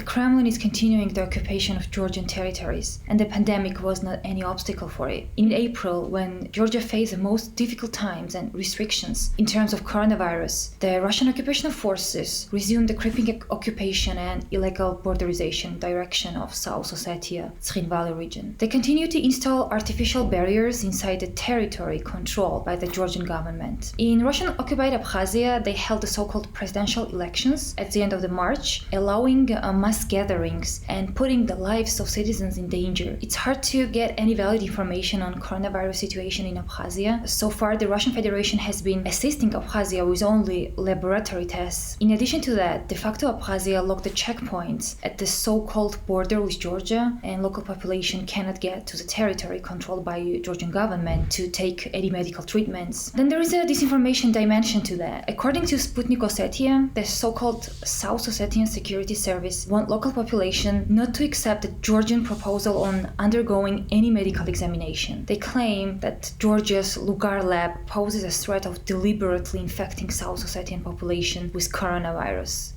Kremlin is continuing the occupation of Georgian territories, and the pandemic was not any obstacle for it. In April, when Georgia faced the most difficult times and restrictions in terms of coronavirus, the Russian occupation forces resumed the creeping occupation and illegal borderization direction of South Ossetia, Valley region. They continue to install artificial barriers inside the territory controlled by the Georgian government. In Russian-occupied Abkhazia, they held the so-called presidential elections at the end of March, allowing mass gatherings and putting the lives of citizens in danger. It's hard to get any valid information on coronavirus situation in Abkhazia. So far, the Russian Federation has been assisting Abkhazia with only laboratory tests. In addition to that, de facto Abkhazia locked the checkpoints at the so-called border with Georgia, and local population cannot get to the territory controlled by Georgian government to take any medical treatments. Then there is a disinformation dimension to that. According to Sputnik Ossetia, the so-called South Ossetian Security Service want local population not to accept the Georgian proposal on undergoing any medical examination. They claim that Georgia's DFRLab poses a threat of deliberately infecting South Ossetian population with coronavirus.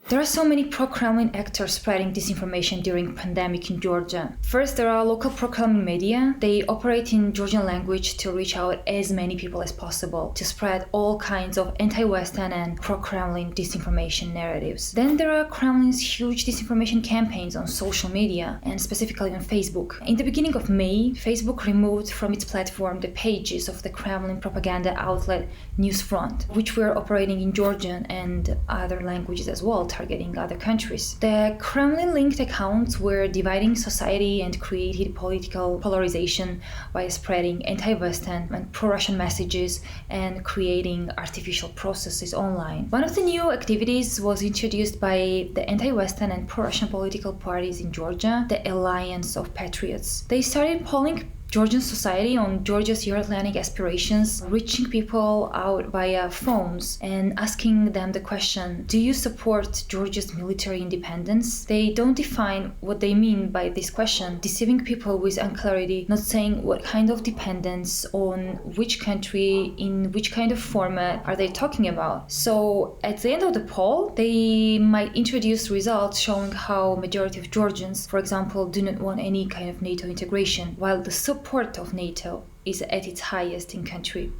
There are so many pro-Kremlin actors spreading disinformation during pandemic in Georgia. First, there are local pro-Kremlin media. They operate in Georgian language to reach out as many people as possible, to spread all kinds of anti-Western and pro-Kremlin disinformation narratives. Then there are Kremlin's huge disinformation campaigns on social media, and specifically on Facebook. In the beginning of May, Facebook removed from its platform the pages of the Kremlin propaganda outlet Newsfront, which were operating in Georgian and other languages as well, targeting other countries. The Kremlin-linked accounts were dividing society and created political polarization by spreading anti-Western and pro-Russian messages and creating artificial processes online. One of the new activities was introduced by the anti-Western and pro-Russian political parties in Georgia, the Alliance of Patriots. They started polling Georgian society on Georgia's Euro-Atlantic aspirations, reaching people out via phones and asking them the question, do you support Georgia's military independence? They don't define what they mean by this question, deceiving people with unclarity, not saying what kind of dependence, on which country, in which kind of format are they talking about. So at the end of the poll, they might introduce results showing how majority of Georgians, for example, do not want any kind of NATO integration, while the support of NATO is at its highest in country.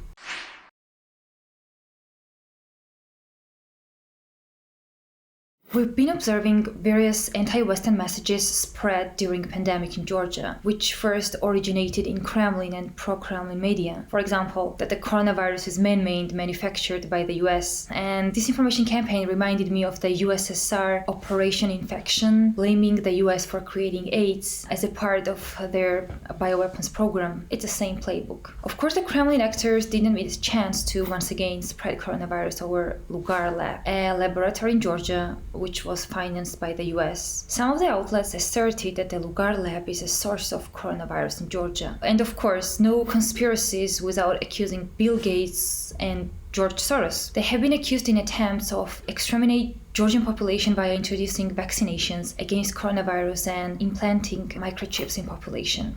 We've been observing various anti-Western messages spread during the pandemic in Georgia, which first originated in Kremlin and pro-Kremlin media. For example, that the coronavirus is man-made, manufactured by the US. And this information campaign reminded me of the USSR Operation Infection, blaming the US for creating AIDS as a part of their bioweapons program. It's the same playbook. Of course, the Kremlin actors didn't miss a chance to once again spread coronavirus over DFRLab, a laboratory in Georgia which was financed by the US. Some of the outlets asserted that the DFRLab is a source of coronavirus in Georgia. And of course, no conspiracies without accusing Bill Gates and George Soros. They have been accused in attempts of exterminate Georgian population by introducing vaccinations against coronavirus and implanting microchips in population.